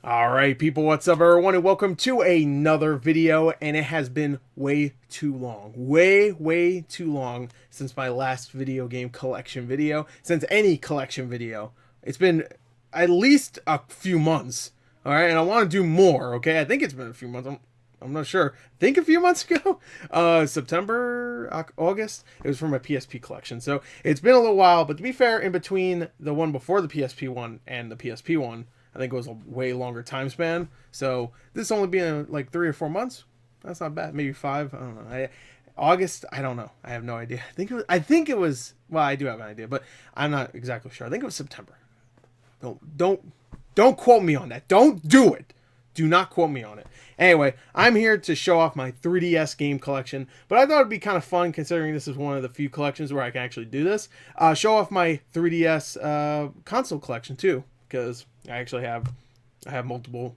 Alright people, what's up everyone, and welcome to another video. And it has been way too long, way too long since my last video game collection video, since any collection video. It's been at least a few months, alright, and I want to do more, okay? I think it's been a few months, I'm not sure. I think a few months ago, September, August, it was for my PSP collection. So it's been a little while, but to be fair, in between the one before the PSP one and the PSP one, I think it was a way longer time span. So this only being like 3 or 4 months. That's not bad. Maybe 5. I don't know. August. I don't know. I have no idea. I think it was. Well, I do have an idea, but I'm not exactly sure. I think it was September. Don't quote me on that. Don't do it. Do not quote me on it. Anyway, I'm here to show off my 3DS game collection, but I thought it'd be kind of fun considering this is one of the few collections where I can actually do this. Show off my 3DS console collection too, because I have multiple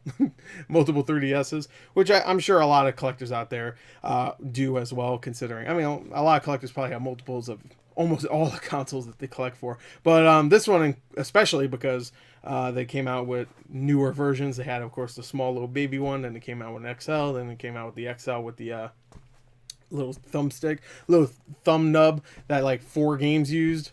multiple 3DSs, which I'm sure a lot of collectors out there do as well. Considering, I mean, a lot of collectors probably have multiples of almost all the consoles that they collect for. But this one especially because they came out with newer versions. They had, of course, the small little baby one, then they came out with an XL, then they came out with the XL with the little thumbstick, little thumb nub that like 4 games used.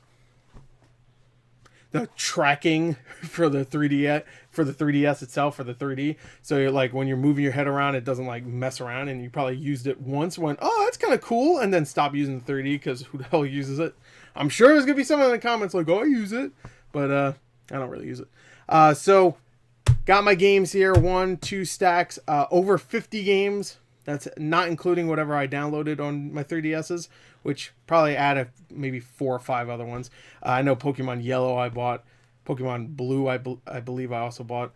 The tracking for the 3DS itself, for the 3D. So you're like, when you're moving your head around, it doesn't like mess around, and you probably used it once, went, oh, that's kind of cool, and then stop using the 3D because who the hell uses it? I'm sure there's gonna be someone in the comments like, oh, I use it, but I don't really use it. So got my games here, 1, 2 stacks, over 50 games. That's not including whatever I downloaded on my 3DSs, which probably added maybe 4 or 5 other ones. I know Pokemon Yellow I bought. Pokemon Blue I believe I also bought.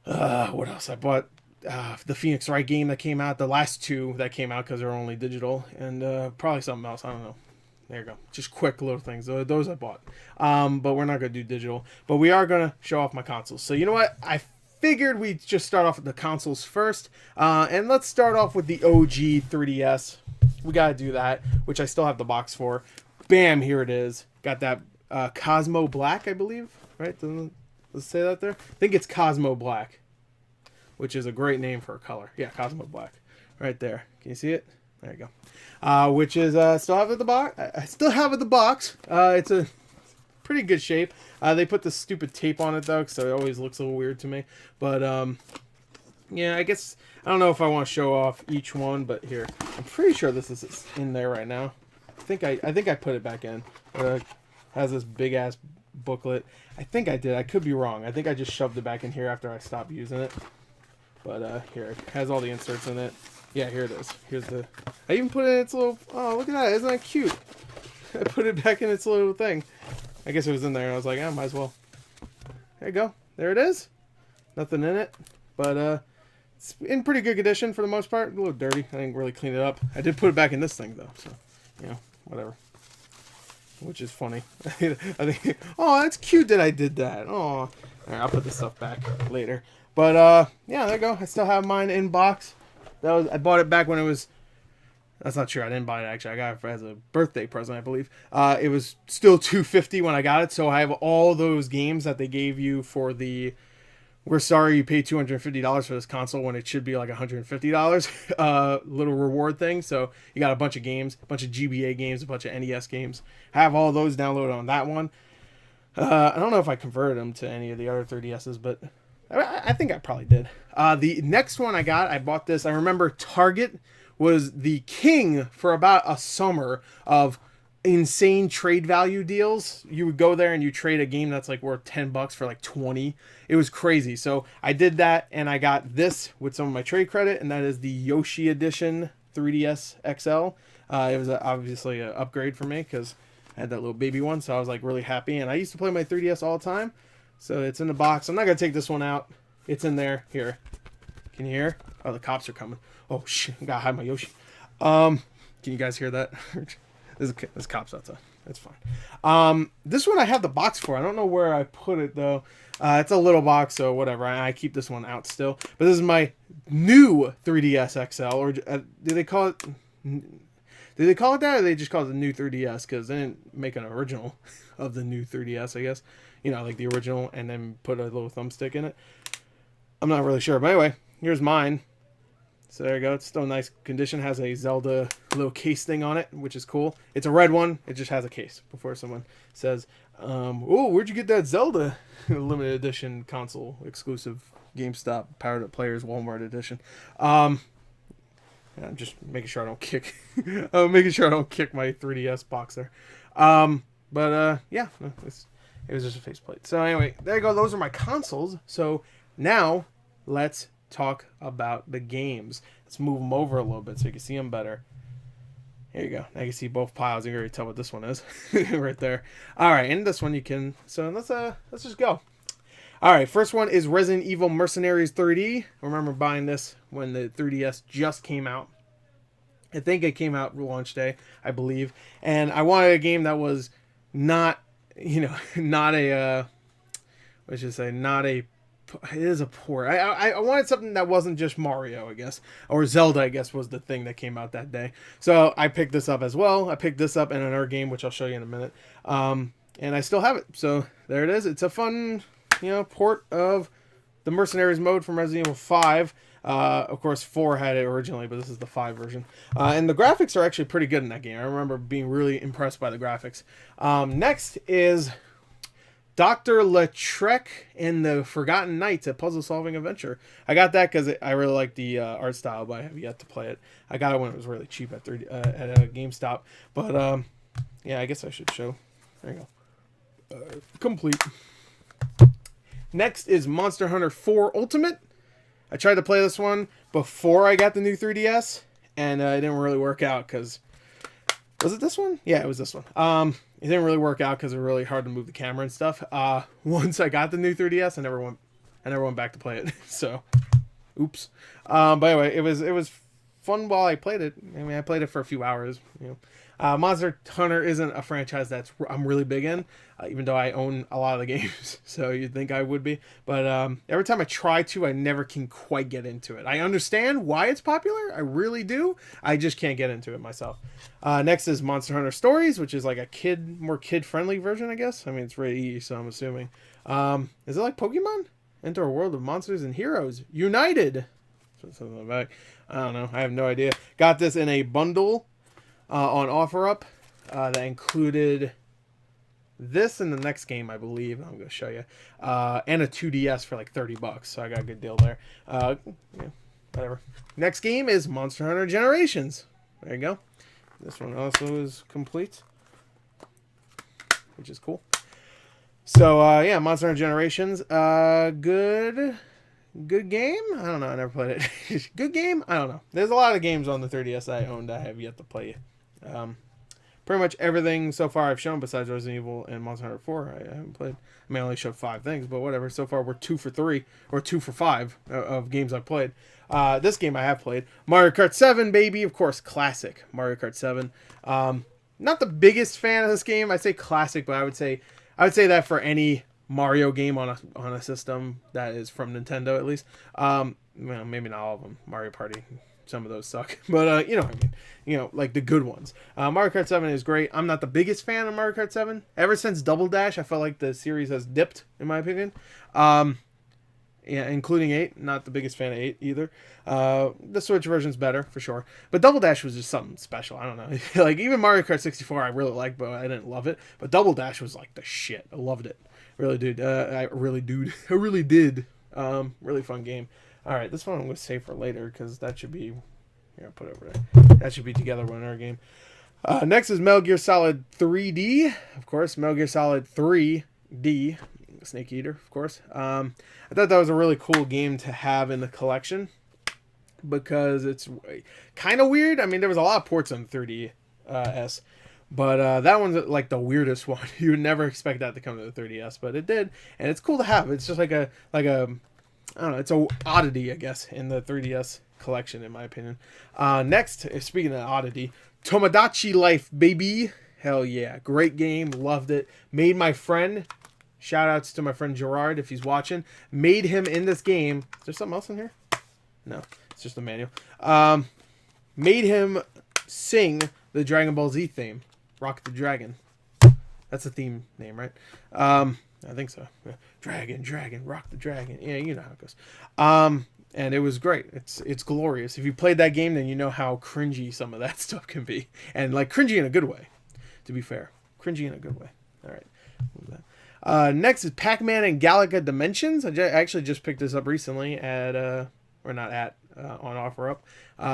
What else? I bought the Phoenix Wright game that came out. The last 2 that came out because they're only digital. And probably something else. I don't know. There you go. Just quick little things. Those I bought. But we're not going to do digital. But we are going to show off my consoles. So you know what? I figured we'd just start off with the consoles first. And let's start off with the OG 3DS. We got to do that, which I still have the box for. Bam, here it is. Got that Cosmo Black, I believe. Right? Let's say that there. I think it's Cosmo Black, which is a great name for a color. Yeah, Cosmo Black. Right there. Can you see it? There you go. Which is still have it in the box. I still have it in the box. It's a pretty good shape. They put the stupid tape on it though, so it always looks a little weird to me. But yeah, I guess I don't know if I want to show off each one, but here, I'm pretty sure this is in there right now. I think I put it back in. It has this big ass booklet. I think I did. I could be wrong. I think I just shoved it back in here after I stopped using it. But here, it has all the inserts in it. Yeah, here it is. Here's the. I even put it in its little. Oh, look at that! Isn't that cute? I put it back in its little thing. I guess it was in there, and I was like, I might as well. There you go. There it is. Nothing in it, but it's in pretty good condition for the most part. A little dirty. I didn't really clean it up. I did put it back in this thing though, so you know, whatever. Which is funny. I think. Oh, that's cute that I did that. Oh, all right, I'll put this stuff back later. But yeah, there you go. I still have mine in box. I bought it back when it was. That's not true. I didn't buy it actually. I got it as a birthday present, I believe. It was still $250 when I got it, so I have all those games that they gave you for the. We're sorry you paid $250 for this console when it should be like $150. Little reward thing. So you got a bunch of games, a bunch of GBA games, a bunch of NES games. I have all those downloaded on that one. I don't know if I converted them to any of the other 3DSs, but I think I probably did. The next one I bought this. I remember Target was the king for about a summer of insane trade value deals. You would go there and you trade a game that's like worth $10 for like 20. It was crazy. So I did that, and I got this with some of my trade credit, and that is the Yoshi Edition 3DS XL. It was obviously an upgrade for me because I had that little baby one, so I was like really happy. And I used to play my 3DS all the time, so it's in the box. I'm not gonna take this one out. It's in there. Here, can you hear? Oh, the cops are coming. Oh shit! I gotta hide my Yoshi. Can you guys hear that? There's cops outside. That's fine. This one I have the box for. I don't know where I put it though. It's a little box, so whatever. I keep this one out still. But this is my new 3DS XL, or did they call it? Did they call it that, or they just call it the new 3DS? Because they didn't make an original of the new 3DS, I guess. You know, like the original, and then put a little thumbstick in it. I'm not really sure. But anyway, here's mine. So there you go. It's still in nice condition. Has a Zelda little case thing on it, which is cool. It's a red one. It just has a case. Before someone says, "Oh, where'd you get that Zelda limited edition console exclusive GameStop Powered Up Players Walmart edition?" I'm just making sure I don't kick. Making sure I don't kick my 3DS box there. Yeah, it was just a faceplate. So anyway, there you go. Those are my consoles. So now let's talk about the games. Let's move them over a little bit so you can see them better. Here you go. Now you can see both piles. You can already tell what this one is right there. All right, and this one you can. So let's just go. All right, first one is Resident Evil Mercenaries 3D. I remember buying this when the 3DS just came out. I think it came out launch day, I believe. And I wanted a game that was not, not a, let's just say, not a, it is a port. I wanted something that wasn't just Mario, I guess. Or Zelda, I guess, was the thing that came out that day. So I picked this up as well. I picked this up in another game, which I'll show you in a minute. And I still have it. So there it is. It's a fun, port of the Mercenaries mode from Resident Evil 5. Of course, 4 had it originally, but this is the 5 version. And the graphics are actually pretty good in that game. I remember being really impressed by the graphics. Next is Dr. Lautrec and the Forgotten Knights, a puzzle-solving adventure. I got that because I really like the art style, but I have yet to play it. I got it when it was really cheap at GameStop. But, yeah, I guess I should show. There you go. Complete. Next is Monster Hunter 4 Ultimate. I tried to play this one before I got the new 3DS, and it didn't really work out because... Was it this one? Yeah, it was this one. It didn't really work out because it was really hard to move the camera and stuff. Once I got the new 3DS, I never went back to play it. So, oops. But anyway, it was fun while I played it. I mean, I played it for a few hours. Monster Hunter isn't a franchise I'm really big in, even though I own a lot of the games. So you'd think I would be. But every time I try to, I never can quite get into it. I understand why it's popular. I really do. I just can't get into it myself. Next is Monster Hunter Stories, which is like a more kid-friendly version, I guess. I mean, it's rated E, so I'm assuming. Is it like Pokemon? Enter a world of monsters and heroes. United! Something like that. I don't know. I have no idea. Got this in a bundle on OfferUp that included this and the next game, I believe. I'm going to show you. And a 2DS for like $30. So I got a good deal there. Yeah, whatever. Next game is Monster Hunter Generations. There you go. This one also is complete, which is cool. So, yeah, Monster Hunter Generations. Good game? I don't know. I never played it. Good game? I don't know. There's a lot of games on the 3DS I owned I have yet to play. Pretty much everything so far I've shown besides Resident Evil and Monster Hunter 4 I haven't played. I mean, I only showed 5 things, but whatever. So far we're 2 for 3 or 2 for 5 of games I've played. This game I have played. Mario Kart 7, baby. Of course, classic Mario Kart 7. Not the biggest fan of this game. I say classic, but I would say that for any Mario game on a system that is from Nintendo, at least. Well, maybe not all of them. Mario Party, some of those suck, but you know what I mean. Like the good ones. Mario Kart 7 is great. I'm not the biggest fan of Mario Kart 7. Ever since Double Dash, I felt like the series has dipped, in my opinion. Yeah, including 8. Not the biggest fan of 8 either. The Switch version's better, for sure. But Double Dash was just something special. I don't know. Like, even Mario Kart 64 I really liked, but I didn't love it. But Double Dash was like the shit. I loved it. Really did. I really did. Really fun game. Alright, this one I'm going to save for later, because that should be... Here, I'll put it over there. That should be together with another game. Next is Metal Gear Solid 3D. Of course, Metal Gear Solid 3D. Snake Eater, of course. I thought that was a really cool game to have in the collection, because it's kind of weird. I mean, there was a lot of ports on 3DS, but that one's like the weirdest one. You would never expect that to come to the 3DS, but it did, and it's cool to have. It's just like a I don't know, it's a oddity, I guess, in the 3DS collection, in my opinion. Next, speaking of oddity, Tomodachi Life, baby. Hell yeah, great game, loved it. Made my friend. Shout outs to my friend Gerard if he's watching. Made him in this game. Is there something else in here? No, it's just a manual. Made him sing the Dragon Ball Z theme. Rock the Dragon. That's the theme name, right? I think so. Yeah. Dragon, rock the dragon. Yeah, you know how it goes. And it was great. It's glorious. If you played that game, then you know how cringy some of that stuff can be, and like cringy in a good way. To be fair, cringy in a good way. All right. Next is Pac-Man and Galaga Dimensions. I actually just picked this up recently at or not at on OfferUp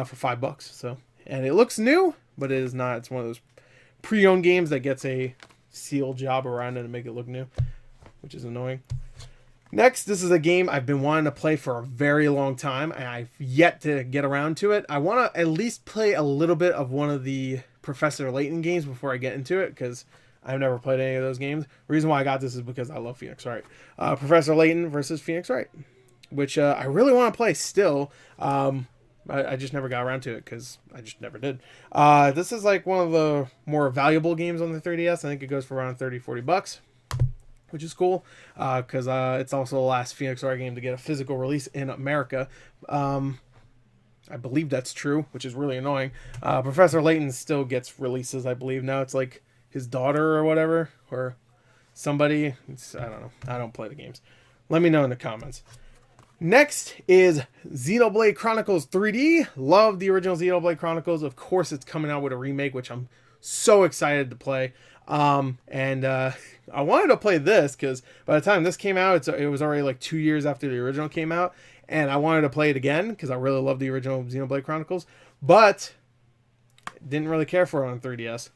for $5. So, and it looks new, but it is not. It's one of those pre-owned games that gets a seal job around it to make it look new, which is annoying. Next, this is a game I've been wanting to play for a very long time, and I've yet to get around to it. I want to at least play a little bit of one of the Professor Layton games before I get into it, because I've never played any of those games. The reason why I got this is because I love Phoenix Wright. Professor Layton versus Phoenix Wright, which I really want to play still. I just never got around to it because I just never did. This is like one of the more valuable games on the 3DS. I think it goes for around $30-40, which is cool because it's also the last Phoenix Wright game to get a physical release in America. I believe that's true, which is really annoying. Professor Layton still gets releases, I believe. Now it's like his daughter or whatever, or somebody. I don't know. I don't play the games. Let me know in the comments. Next is Xenoblade Chronicles 3D. Love the original Xenoblade Chronicles. Of course, it's coming out with a remake, which I'm so excited to play. I wanted to play this because by the time this came out, it was already like 2 years after the original came out, and I wanted to play it again because I really love the original Xenoblade Chronicles, but didn't really care for it on 3DS,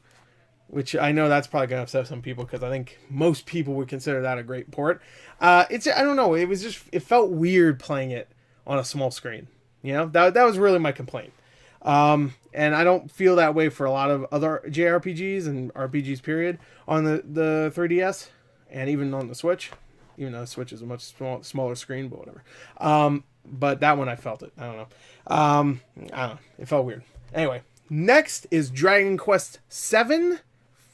which I know that's probably gonna upset some people because I think most people would consider that a great port. I don't know, it felt weird playing it on a small screen. You know, that was really my complaint. And I don't feel that way for a lot of other JRPGs and RPGs period on the 3DS and even on the Switch, even though the Switch is a much smaller screen, but whatever. But that one I felt it. I don't know. I don't know. It felt weird. Anyway, next is Dragon Quest VII.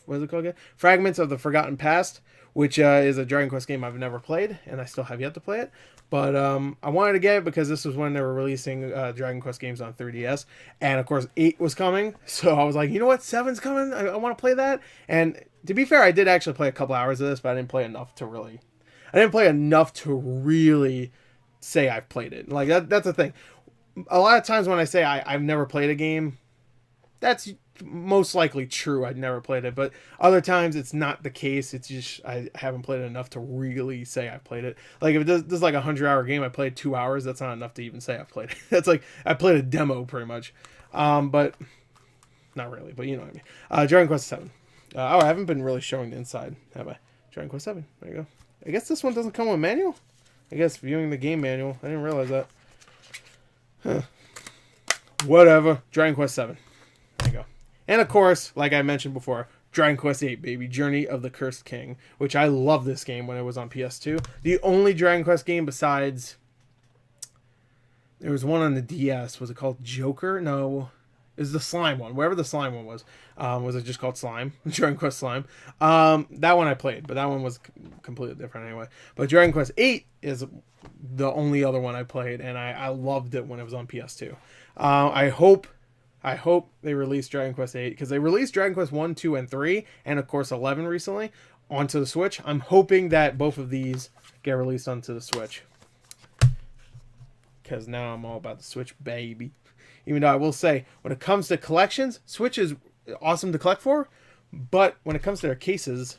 What is it called again? Fragments of the Forgotten Past, which is a Dragon Quest game I've never played, and I still have yet to play it. But I wanted to get it because this was when they were releasing Dragon Quest games on 3DS. And, of course, 8 was coming. So I was like, you know what? 7's coming. I want to play that. And to be fair, I did actually play a couple hours of this, but I didn't play enough to really... I didn't play enough to really say I've played it. Like, that's the thing. A lot of times when I say I've never played a game, that's most likely true. I'd never played it, but other times it's not the case. It's just I haven't played it enough to really say I've played it. Like if this is like a 100-hour game, I played 2 hours. That's not enough to even say I've played it. That's like I played a demo pretty much, but not really. But you know what I mean. Dragon Quest VII. I haven't been really showing the inside, have I? Dragon Quest VII. There you go. I guess this one doesn't come with a manual. I guess viewing the game manual. I didn't realize that. Huh. Whatever. Dragon Quest VII. There you go. And of course, like I mentioned before, Dragon Quest VIII, baby, Journey of the Cursed King, which I love this game when it was on PS2. The only Dragon Quest game besides, there was one on the DS. Was it called Joker? No, it was the Slime one. Wherever the Slime one was it just called Slime? Dragon Quest Slime. That one I played, but that one was completely different anyway. But Dragon Quest VIII is the only other one I played, and I loved it when it was on PS2. I hope they release Dragon Quest VIII, because they released Dragon Quest 1, 2, and 3, and of course 11 recently, onto the Switch. I'm hoping that both of these get released onto the Switch, because now I'm all about the Switch, baby. Even though I will say, when it comes to collections, Switch is awesome to collect for, but when it comes to their cases,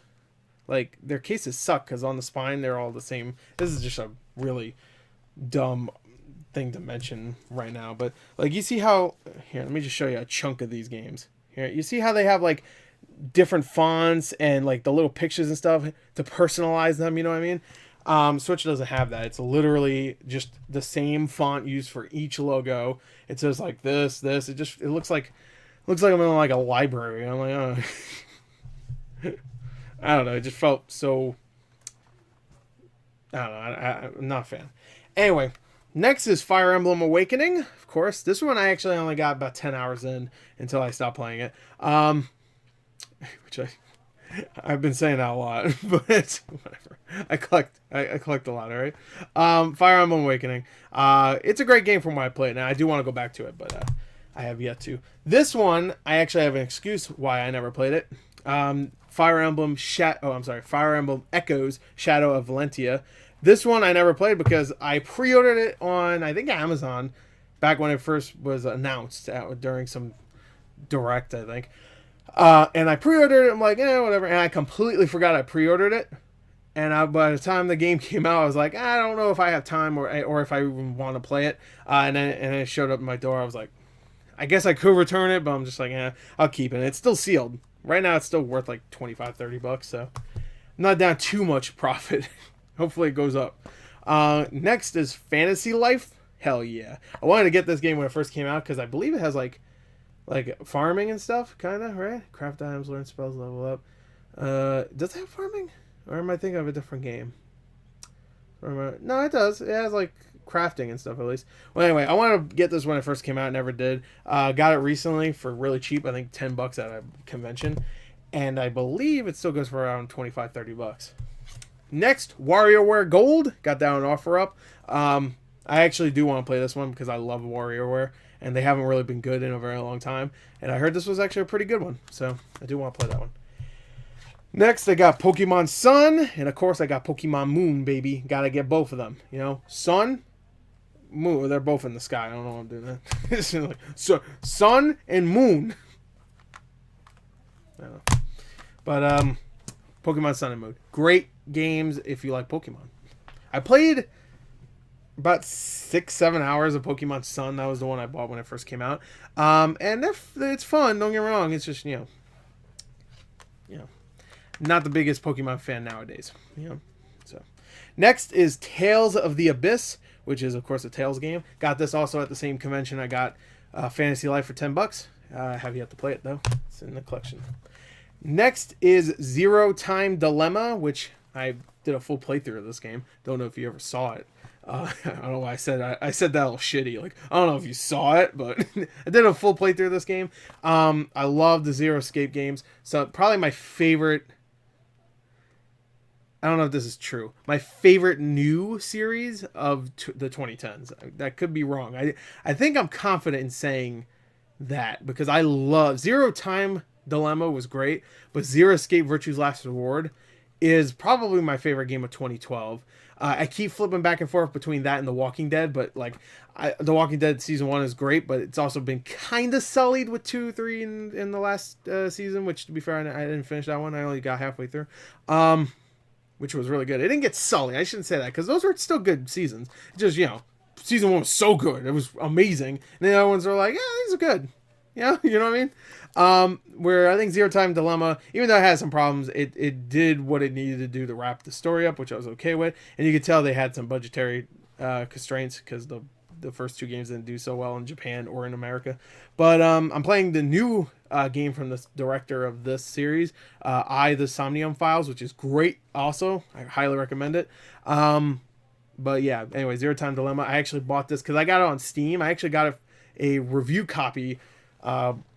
like, their cases suck, because on the spine, they're all the same. This is just a really dumb thing to mention right now, but like you see how here, let me just show you a chunk of these games here. You see how they have like different fonts and like the little pictures and stuff to personalize them, you know what I mean? Switch doesn't have that. It's literally just the same font used for each logo. It says like this it looks like I'm in like a library. I'm like, oh. I don't know, it just felt so, I don't know, I'm not a fan. Anyway, next is Fire Emblem Awakening. Of course, this one I actually only got about 10 hours in until I stopped playing it. Which I've been saying that a lot, but whatever. I collect a lot, all right? Fire Emblem Awakening. It's a great game from what I played, and I do want to go back to it, but I have yet to. This one, I actually have an excuse why I never played it. Fire Emblem Echoes Shadow of Valentia. This one I never played because I pre-ordered it on, I think, Amazon back when it first was announced during some direct, I think. And I pre-ordered it. I'm like, whatever. And I completely forgot I pre-ordered it. And by the time the game came out, I was like, I don't know if I have time or if I even want to play it. And then it showed up at my door. I was like, I guess I could return it, but I'm just like, I'll keep it. It's still sealed. Right now, it's still worth like $25-30, so I'm not down too much profit. Hopefully it goes up. Next is Fantasy Life. Hell yeah. I wanted to get this game when it first came out because I believe it has like farming and stuff, kind of, right? Craft items, learn spells, level up. Does it have farming? Or am I thinking of a different game? No, it does. It has like crafting and stuff at least. Well, anyway, I wanted to get this when it first came out. Never did. Got it recently for really cheap. I think $10 at a convention. And I believe it still goes for around $25-30. Next, WarioWare Gold. Got that on offer up. I actually do want to play this one because I love WarioWare. And they haven't really been good in a very long time. And I heard this was actually a pretty good one. So I do want to play that one. Next, I got Pokemon Sun. And of course, I got Pokemon Moon, baby. Gotta get both of them. You know, Sun, Moon. They're both in the sky. I don't know why I'm doing that. So, Sun and Moon. I don't know. But, Pokemon Sun and Moon. Great games if you like Pokemon. I played about 6-7 hours of Pokemon Sun. That was the one I bought when it first came out. And it's fun. Don't get me wrong. It's just, not the biggest Pokemon fan nowadays. So next is Tales of the Abyss, which is of course a Tales game. Got this also at the same convention. I got Fantasy Life for $10. Have yet to play it though. It's in the collection. Next is Zero Time Dilemma, which I did a full playthrough of this game. Don't know if you ever saw it. I don't know why I said that a little shitty. Like, I don't know if you saw it, but I did a full playthrough of this game. I love the Zero Escape games. So probably my favorite. I don't know if this is true. My favorite new series of the 2010s. That could be wrong. I think I'm confident in saying that because I love Zero Time Dilemma was great, but Zero Escape Virtue's Last Reward is probably my favorite game of 2012. I keep flipping back and forth between that and The Walking Dead, but The Walking Dead season 1 is great, but it's also been kind of sullied with 2, 3 in the last season, which to be fair, I didn't finish that one. I only got halfway through. Which was really good. It didn't get sullied. I shouldn't say that because those were still good seasons. It just, season 1 was so good. It was amazing. And the other ones are like, yeah, these are good. Yeah, you know what I mean? Where I think Zero Time Dilemma, even though it had some problems, it did what it needed to do to wrap the story up, which I was okay with. And you could tell they had some budgetary constraints because the first 2 games didn't do so well in Japan or in America. But I'm playing the new game from the director of this series, The Somnium Files, which is great also. I highly recommend it. But yeah, anyway, Zero Time Dilemma. I actually bought this because I got it on Steam. I actually got a review copy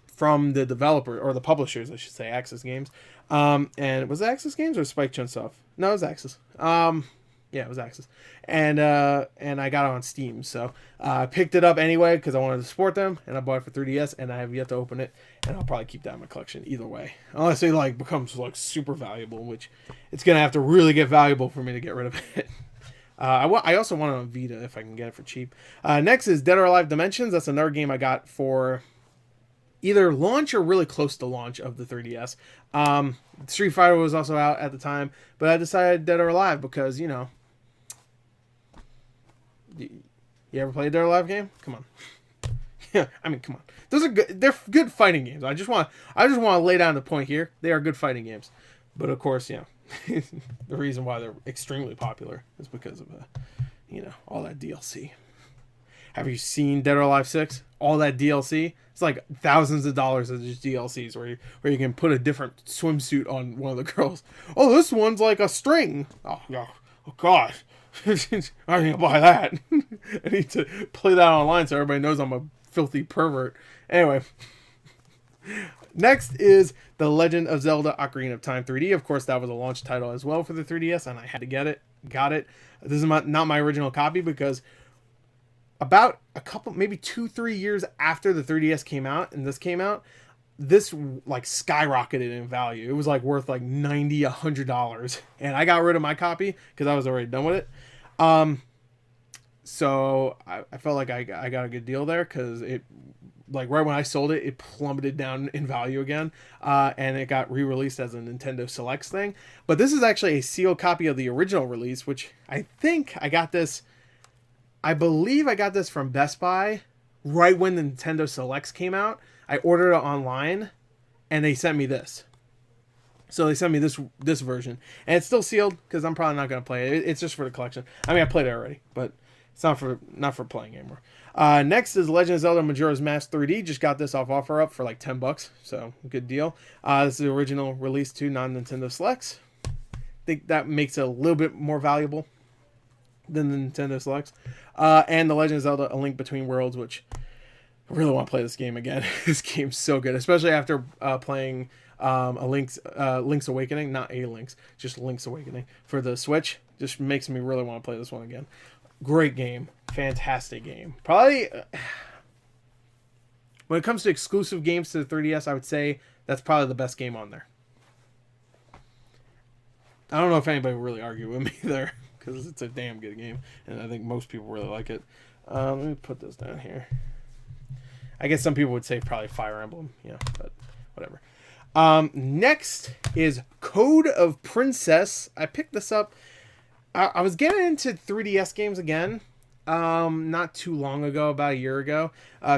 from the developer, or the publishers, I should say, Axis Games. And was it Axis Games or Spike Chunsoft? No, it was Axis. Yeah, it was Axis. And I got it on Steam. So I picked it up anyway because I wanted to support them. And I bought it for 3DS. And I have yet to open it. And I'll probably keep that in my collection either way. Unless it becomes super valuable. Which it's going to have to really get valuable for me to get rid of it. I also want it on Vita if I can get it for cheap. Next is Dead or Alive Dimensions. That's another game I got for either launch or really close to launch of the 3DS. Street Fighter was also out at the time. But I decided Dead or Alive because, You ever played a Dead or Alive game? Come on. Yeah, I mean, come on. Those are good. They're good fighting games. I just want to lay down the point here. They are good fighting games. But of course, the reason why they're extremely popular is because of all that DLC. Have you seen Dead or Alive 6? All that DLC? It's like thousands of dollars of just DLCs where you can put a different swimsuit on one of the girls. Oh, this one's like a string. Oh, no. Oh, God. I ain't gonna buy that. I need to play that online so everybody knows I'm a filthy pervert. Anyway. Next is The Legend of Zelda Ocarina of Time 3D. Of course, that was a launch title as well for the 3DS, and I had to get it. Got it. This is not my original copy because about a couple, maybe 2-3 years after the 3DS came out and this came out, this like skyrocketed in value. It was like worth like $90, $100, and I got rid of my copy because I was already done with it. So I felt like I got a good deal there because it, like right when I sold it, it plummeted down in value again, and it got re-released as a Nintendo Selects thing. But this is actually a sealed copy of the original release, which I think I got this. I believe I got this from Best Buy right when the Nintendo Selects came out. I ordered it online, and they sent me this. So they sent me this version, and it's still sealed because I'm probably not gonna play it. It's just for the collection. I mean, I played it already, but it's not for playing anymore. Next is Legend of Zelda Majora's Mask 3D. Just got this off OfferUp for like $10, so good deal. This is the original release to non-Nintendo Selects. I think that makes it a little bit more valuable than the Nintendo Selects. And the Legend of Zelda: A Link Between Worlds, which I really want to play this game again. This game's so good, especially after playing Link's Awakening, not A Link's, just Link's Awakening for the Switch. Just makes me really want to play this one again. Great game, fantastic game. Probably when it comes to exclusive games to the 3DS, I would say that's probably the best game on there. I don't know if anybody will really argue with me there because it's a damn good game, and I think most people really like it. Let me put this down here. I guess some people would say probably Fire Emblem, yeah, but whatever. Next is Code of Princess. I picked this up. I was getting into 3DS games again, not too long ago, about a year ago,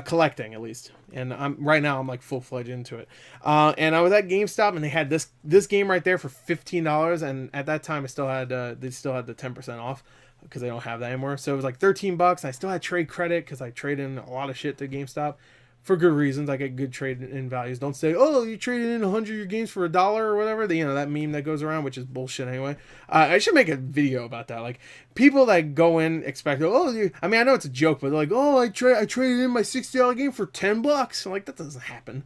collecting at least. And right now I'm like full-fledged into it. And I was at GameStop and they had this game right there for $15. And at that time, they still had the 10% off because they don't have that anymore. So it was like $13. I still had trade credit because I trade in a lot of shit to GameStop. For good reasons. I get good trade in values. Don't say, oh, you traded in 100 of your games for $1 or whatever. That meme that goes around, which is bullshit anyway. I should make a video about that. Like, people that go in expect, I mean, I know it's a joke, but they're like, oh, I traded in my $60 game for $10. I'm like, that doesn't happen.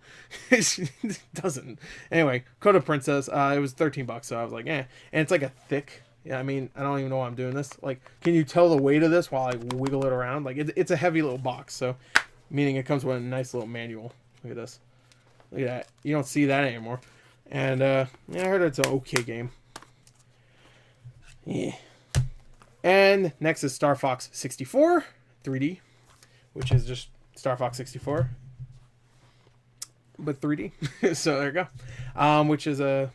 It doesn't. Anyway, Code of Princess, it was $13, so I was like, eh. And it's like a thick, I mean, I don't even know why I'm doing this. Like, can you tell the weight of this while I wiggle it around? Like, it's a heavy little box, so... Meaning it comes with a nice little manual. Look at this. Look at that. You don't see that anymore. And, yeah, I heard it's an okay game. Yeah. And next is Star Fox 64 3D, which is just Star Fox 64, but 3D. So there you go. Which is it's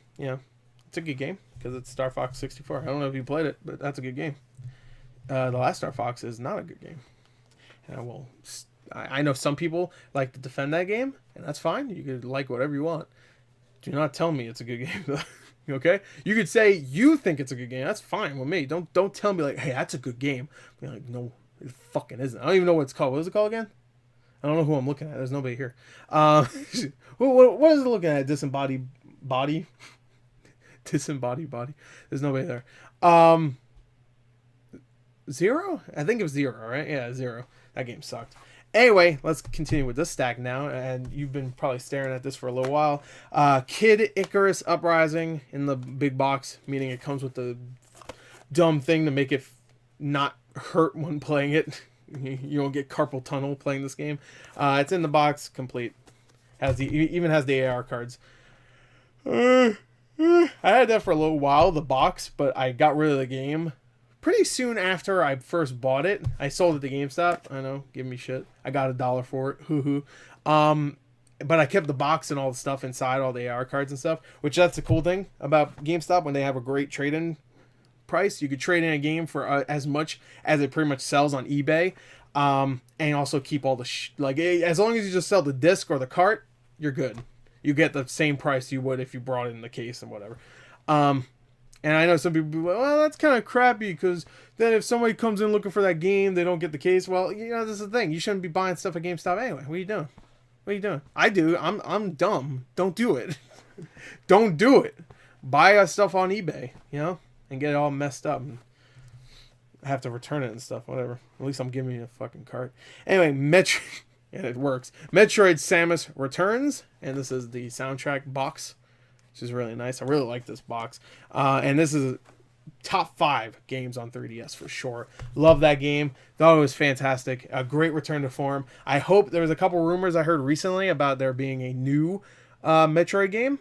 a good game because it's Star Fox 64. I don't know if you played it, but that's a good game. The last Star Fox is not a good game. And I know some people like to defend that game, and that's fine. You could like whatever you want. Do not tell me it's a good game. Okay? You could say you think it's a good game. That's fine with me. Don't tell me like, hey, that's a good game. Be like, no, it fucking isn't. I don't even know what it's called. What is it called again? I don't know who I'm looking at. There's nobody here. What is it looking at? Disembodied body? Disembodied body. There's nobody there. Zero? I think it was Zero, right? Yeah, Zero. That game sucked. Anyway, let's continue with this stack now, and you've been probably staring at this for a little while. Kid Icarus Uprising in the big box, meaning it comes with the dumb thing to make it not hurt when playing it. You don't get carpal tunnel playing this game. It's in the box, complete. Even has the AR cards. I had that for a little while, the box, but I got rid of the game pretty soon after I first bought it. I sold it to GameStop. I know, give me shit. I got $1 for it. Hoo-hoo. But I kept the box and all the stuff inside, all the AR cards and stuff, which that's the cool thing about GameStop when they have a great trade-in price. You could trade in a game for as much as it pretty much sells on eBay, and also keep all the as long as you just sell the disc or the cart, you're good. You get the same price you would if you brought it in the case and whatever. And I know some people be like, well, that's kind of crappy because then if somebody comes in looking for that game, they don't get the case. Well, this is the thing. You shouldn't be buying stuff at GameStop anyway. What are you doing? What are you doing? I do. I'm dumb. Don't do it. Don't do it. Buy stuff on eBay, and get it all messed up and have to return it and stuff, whatever. At least I'm giving you a fucking cart. Anyway, and it works. Metroid Samus Returns, and this is the soundtrack box, which is really nice. I really like this box. And this is top 5 games on 3DS for sure. Love that game. Thought it was fantastic. A great return to form. I hope there was a couple rumors I heard recently about there being a new Metroid game.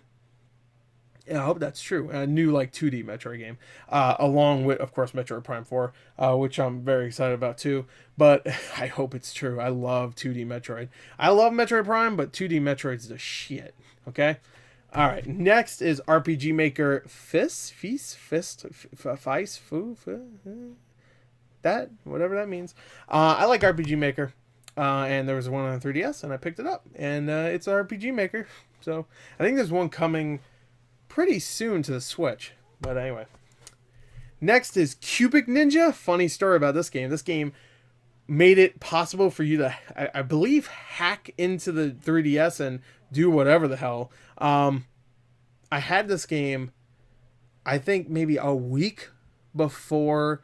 Yeah, I hope that's true. A new like 2D Metroid game, along with of course Metroid Prime 4, which I'm very excited about too. But I hope it's true. I love 2D Metroid. I love Metroid Prime, but 2D Metroid's the shit. Okay. All right. Next is RPG Maker that whatever that means. I like RPG Maker, and there was one on 3DS, and I picked it up, and it's RPG Maker. So I think there's one coming pretty soon to the Switch. But anyway, next is Cubic Ninja. Funny story about this game. This game made it possible for you to, I believe, hack into the 3DS and do whatever the hell. I had this game, I think maybe a week before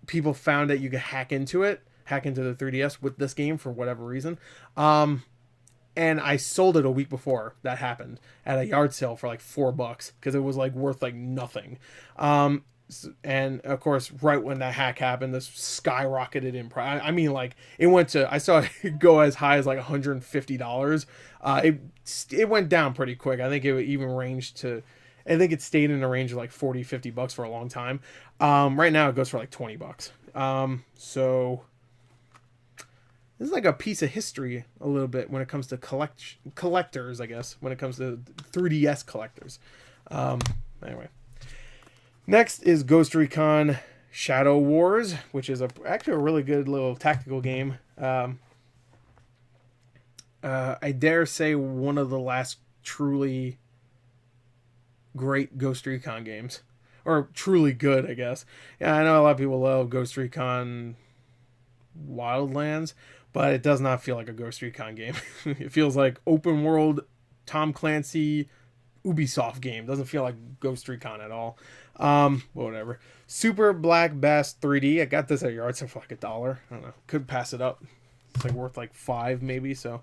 people found that you could hack into the 3DS with this game for whatever reason. And I sold it a week before that happened at a yard sale for like $4 because it was like worth like nothing. And of course, right when that hack happened, this skyrocketed in price. I mean, like it went to, I saw it go as high as like $150. It went down pretty quick. I think it even ranged to, I think it stayed in the range of like $40-50 for a long time. Right now it goes for like $20. So this is like a piece of history a little bit when it comes to collectors, I guess, when it comes to 3DS collectors. Anyway. Next is Ghost Recon Shadow Wars, which is actually a really good little tactical game. I dare say one of the last truly great Ghost Recon games. Or truly good, I guess. Yeah, I know a lot of people love Ghost Recon Wildlands, but it does not feel like a Ghost Recon game. It feels like open world Tom Clancy Ubisoft game. Doesn't feel like Ghost Recon at all. Whatever. Super Black Bass 3D. I got this at yard sale for like $1. I don't know. Could pass it up. It's like worth like $5 maybe. So,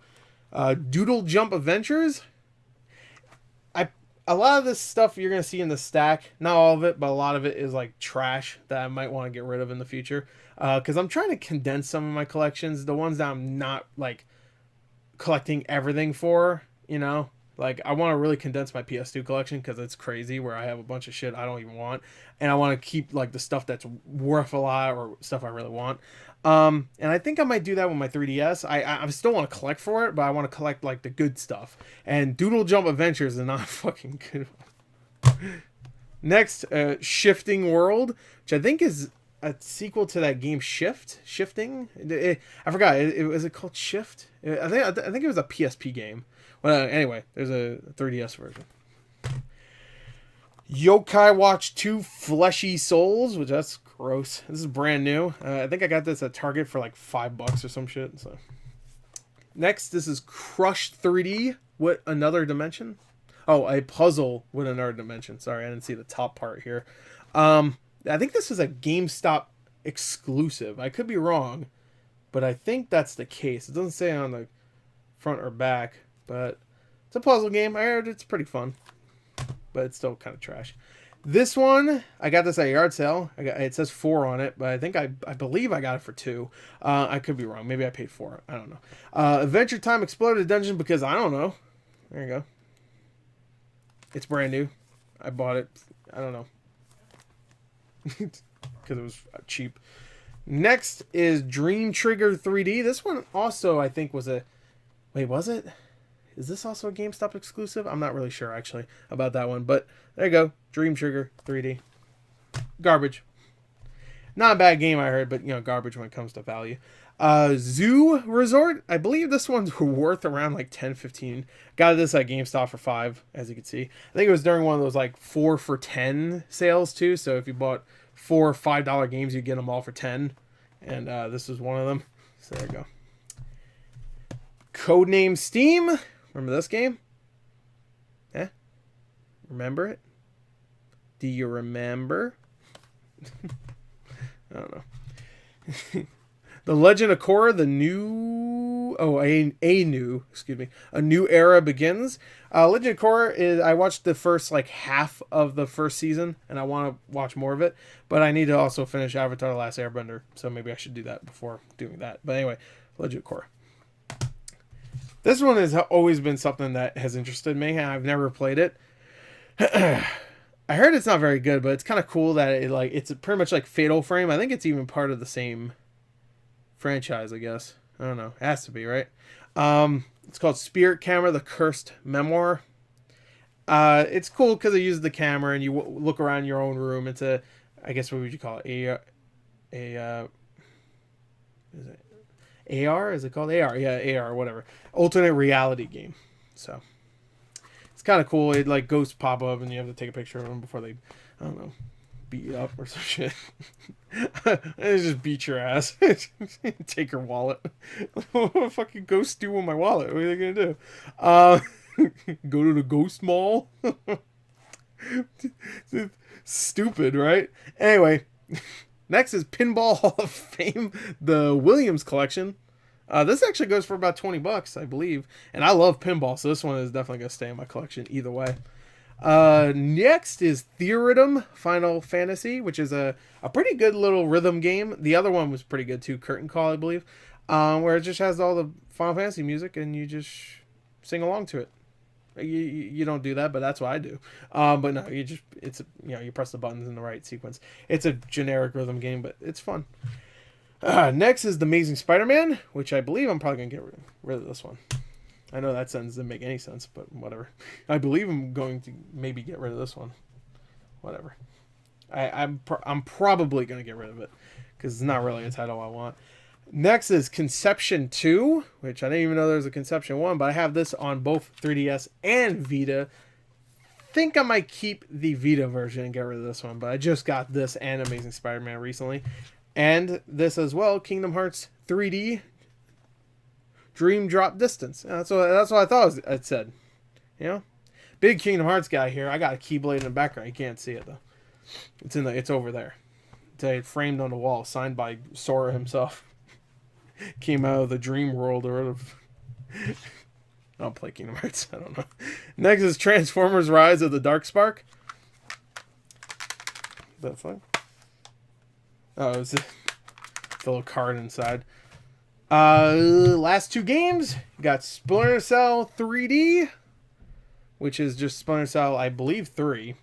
Doodle Jump Adventures. A lot of this stuff you're gonna see in the stack. Not all of it, but a lot of it is like trash that I might want to get rid of in the future. Because I'm trying to condense some of my collections. The ones that I'm not like collecting everything for. You know. Like, I want to really condense my PS2 collection because it's crazy where I have a bunch of shit I don't even want. And I want to keep, like, the stuff that's worth a lot or stuff I really want. And I think I might do that with my 3DS. I still want to collect for it, but I want to collect, like, the good stuff. And Doodle Jump Adventures is not a fucking good one. Next, Shifting World, which I think is a sequel to that game Shifting? I forgot. Was it called Shift? I think it was a PSP game. Well, anyway, there's a 3DS version. Yokai Watch 2 Fleshy Souls, which that's gross. This is brand new. I think I got this at Target for like $5 or some shit. So next, this is Crush 3D with Another Dimension. Oh, a puzzle with another dimension. Sorry, I didn't see the top part here. I think this is a GameStop exclusive. I could be wrong, but I think that's the case. It doesn't say on the front or back. But it's a puzzle game. I heard it's pretty fun. But it's still kind of trash. This one, I got this at a yard sale. It says 4 on it, but I believe I got it for 2. I could be wrong. Maybe I paid 4. I don't know. Adventure Time Exploded Dungeon because I don't know. There you go. It's brand new. I bought it. I don't know. Because it was cheap. Next is Dream Trigger 3D. This one also, I think, was a... Wait, was it? Is this also a GameStop exclusive? I'm not really sure, actually, about that one. But there you go. Dream Trigger 3D. Garbage. Not a bad game, I heard, but, you know, garbage when it comes to value. Zoo Resort. I believe this one's worth around, like, 10, 15. Got this at GameStop for 5, as you can see. I think it was during one of those, like, 4 for 10 sales, too. So if you bought 4 $5 games, you get them all for 10. And this was one of them. So there you go. Codename Steam. Remember this game? Yeah? Remember it? Do you remember? I don't know. The Legend of Korra, a new era begins. Legend of Korra is, I watched the first like half of the first season, and I want to watch more of it, but I need to also finish Avatar: The Last Airbender, so maybe I should do that before doing that. But anyway, Legend of Korra. This one has always been something that has interested me, and I've never played it. I heard it's not very good, but it's kind of cool that it's pretty much like Fatal Frame. I think it's even part of the same franchise, I guess. I don't know. It has to be, right? It's called Spirit Camera: The Cursed Memoir. It's cool because it uses the camera and you look around your own room. It's a, I guess, what would you call it? Is it AR? Is it called AR? Yeah, AR, whatever. Alternate reality game. So it's kind of cool. It like ghosts pop up and you have to take a picture of them before they, I don't know, beat you up or some shit. They just beat your ass. Take your wallet. What the fucking ghosts do with my wallet? What are they gonna do? Go to the ghost mall. Stupid, right? Anyway, next is Pinball Hall of Fame, the Williams collection. This actually goes for about $20, I believe, and I love pinball, so this one is definitely gonna stay in my collection either way. Next is Theatrhythm Final Fantasy, which is a pretty good little rhythm game. The other one was pretty good too, Curtain Call, I believe, where it just has all the Final Fantasy music and you just sing along to it. You don't do that, but that's what I do. But no, you press the buttons in the right sequence. It's a generic rhythm game, but it's fun. Next is The Amazing Spider-Man, which I believe I'm probably gonna get rid of this one. I know that sentence doesn't make any sense, but whatever. I believe I'm going to maybe get rid of this one. Whatever. I'm probably gonna get rid of it because it's not really a title I want. Next is Conception 2, which I didn't even know there was a Conception 1, but I have this on both 3DS and Vita. Think I might keep the Vita version and get rid of this one, but I just got this and Amazing Spider-Man recently. And this as well, Kingdom Hearts 3D Dream Drop Distance. That's what I thought it said. You know? Big Kingdom Hearts guy here. I got a Keyblade in the background. You can't see it though. It's over there. It's framed on the wall, signed by Sora himself. Came out of the dream world or of I don't play Kingdom Hearts. I don't know. Next is Transformers Rise of the Dark Spark. That thing. Oh, it's the little card inside. Last two games. You got Splinter Cell 3D, which is just Splinter Cell, I believe, 3.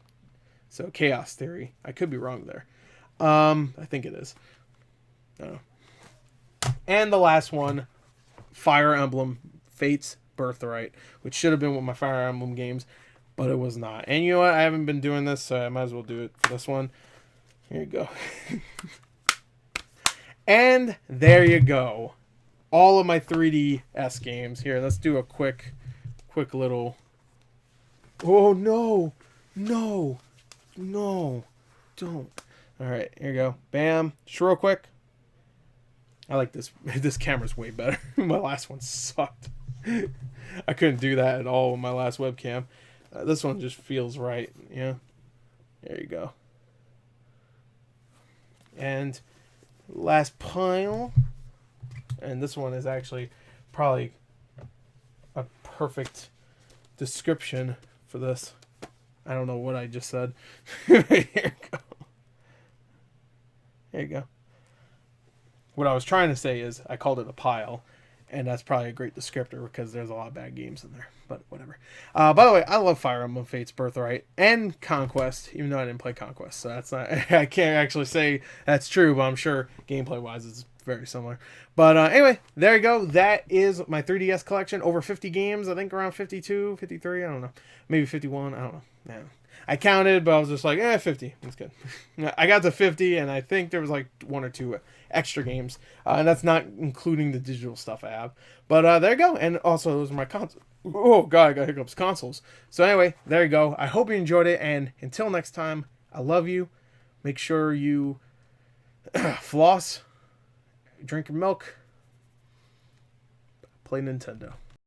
So Chaos Theory. I could be wrong there. I think it is. I don't know. And the last one, Fire Emblem Fates Birthright, which should have been with my Fire Emblem games, but it was not. And you know what? I haven't been doing this, so I might as well do it for this one. Here you go. And there you go. All of my 3DS games. Here, let's do a quick little... Oh, no. No. No. Don't. All right, here you go. Bam. Just real quick. I like this. This camera's way better. My last one sucked. I couldn't do that at all with my last webcam. This one just feels right. Yeah. There you go. And last pile. And this one is actually probably a perfect description for this. I don't know what I just said. Here you go. There you go. What I was trying to say is I called it a pile, and that's probably a great descriptor because there's a lot of bad games in there, but whatever. By the way, I love Fire Emblem Fates Birthright and Conquest, even though I didn't play Conquest, so that's not... I can't actually say that's true, but I'm sure gameplay-wise it's very similar. But anyway, there you go. That is my 3DS collection. Over 50 games, I think around 52, 53, I don't know. Maybe 51, I don't know. Yeah. I counted, but I was just like, 50. That's good. I got to 50, and I think there was like 1 or 2 extra games. And that's not including the digital stuff I have. But there you go. And also, those are my consoles. Oh, God, I got hiccups. Consoles. So anyway, there you go. I hope you enjoyed it. And until next time, I love you. Make sure you floss, drink your milk, play Nintendo.